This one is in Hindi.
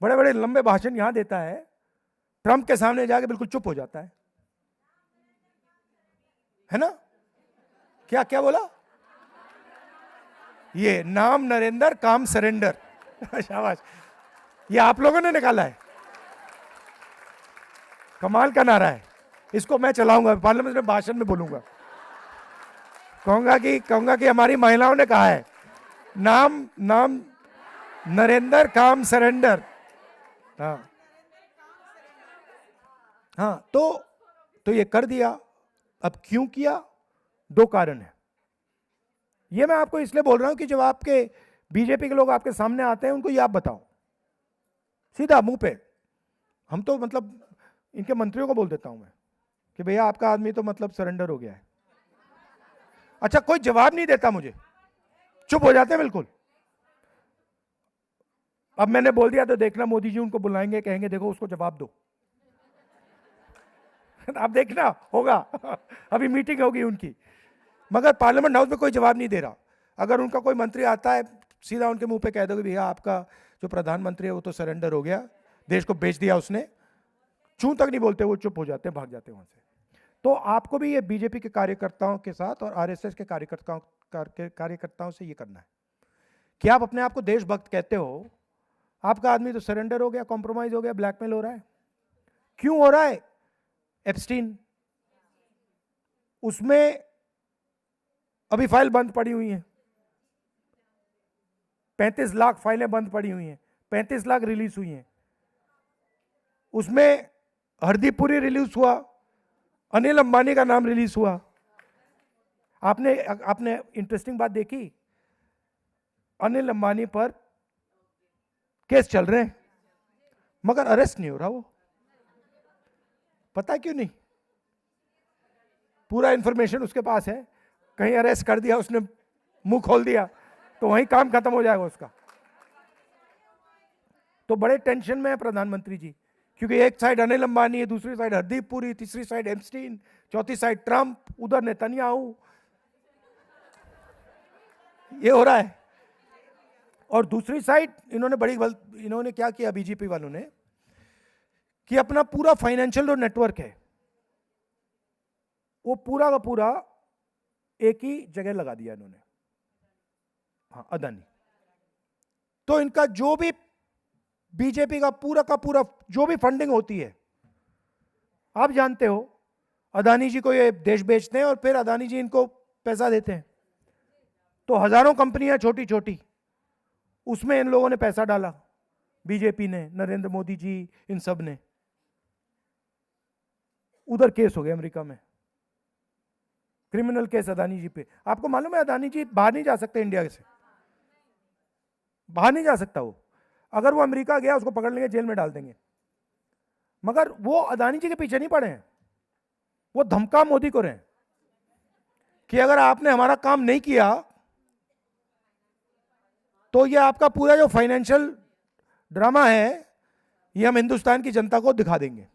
बड़े बड़े लंबे भाषण यहां देता है, ट्रंप के सामने जाके बिल्कुल चुप हो जाता है ना? क्या क्या बोला? ये नाम नरेंद्र, काम सरेंडर। शाबाश, ये आप लोगों ने निकाला है, कमाल का नारा है। इसको मैं चलाऊंगा, पार्लियामेंट में भाषण में बोलूंगा, कहूंगा कि हमारी महिलाओं ने कहा है, नाम नाम नरेंद्र, काम सरेंडर। हाँ हाँ, तो ये कर दिया। अब क्यों किया? 2 कारण है। ये मैं आपको इसलिए बोल रहा हूं कि जब आपके बीजेपी के लोग आपके सामने आते हैं, उनको ये आप बताओ सीधा मुंह पे। हम तो मतलब इनके मंत्रियों को बोल देता हूं मैं कि भैया आपका आदमी तो मतलब सरेंडर हो गया है। अच्छा, कोई जवाब नहीं देता मुझे, चुप हो जाते हैं बिल्कुल। अब मैंने बोल दिया तो देखना मोदी जी उनको बुलाएंगे, कहेंगे देखो उसको जवाब दो। आप देखना होगा। अभी मीटिंग होगी उनकी, मगर पार्लियामेंट हाउस में कोई जवाब नहीं दे रहा। अगर उनका कोई मंत्री आता है, सीधा उनके मुंह पे कह दो कि भैया आपका जो प्रधानमंत्री है वो तो सरेंडर हो गया, देश को बेच दिया उसने। चूं तक नहीं बोलते, वो चुप हो जाते हैं, भाग जाते हैं वहां से। तो आपको भी ये बीजेपी के कार्यकर्ताओं के साथ और आरएसएस के कार्यकर्ताओं से ये करना है कि आप अपने आप को देशभक्त कहते हो, आपका आदमी तो सरेंडर हो गया, कॉम्प्रोमाइज हो गया, ब्लैकमेल हो रहा है। क्यों हो रहा है? एप्स्टीन, उसमें अभी फाइल बंद पड़ी हुई है, 35 लाख फाइलें बंद पड़ी हुई हैं, 35 लाख रिलीज हुई हैं। उसमें हरदीपुरी रिलीज हुआ, अनिल अंबानी का नाम रिलीज हुआ। आपने इंटरेस्टिंग बात देखी, अनिल अंबानी पर केस चल रहे हैं मगर अरेस्ट नहीं हो रहा। वो पता क्यों नहीं? पूरा इंफॉर्मेशन उसके पास है, कहीं अरेस्ट कर दिया उसने, मुंह खोल दिया तो वहीं काम खत्म हो जाएगा उसका। तो बड़े टेंशन में है प्रधानमंत्री जी, क्योंकि एक साइड अनिल अंबानी है, दूसरी साइड हरदीप पुरी, तीसरी साइड एप्स्टीन, चौथी साइड ट्रंप, उधर नेतन्याहू। ये हो रहा है। और दूसरी साइड इन्होंने क्या किया बीजेपी वालों ने कि अपना पूरा फाइनेंशियल जो नेटवर्क है वो पूरा का पूरा एक ही जगह लगा दिया इन्होंने। हाँ, अदानी। तो इनका जो भी बीजेपी का पूरा जो भी फंडिंग होती है, आप जानते हो, अदानी जी को ये देश बेचते हैं और फिर अदानी जी इनको पैसा देते हैं। तो हजारों कंपनियां छोटी छोटी, उसमें इन लोगों ने पैसा डाला, बीजेपी ने, नरेंद्र मोदी जी, इन सब ने। उधर केस हो गया अमेरिका में, क्रिमिनल केस अदानी जी पे। आपको मालूम है अदानी जी बाहर नहीं जा सकते, इंडिया से बाहर नहीं जा सकता वो। अगर वो अमेरिका गया उसको पकड़ लेंगे, जेल में डाल देंगे। मगर वो अदानी जी के पीछे नहीं पड़े हैं, वो धमका मोदी को रहे कि अगर आपने हमारा काम नहीं किया तो ये आपका पूरा जो फाइनेंशियल ड्रामा है ये हम हिंदुस्तान की जनता को दिखा देंगे।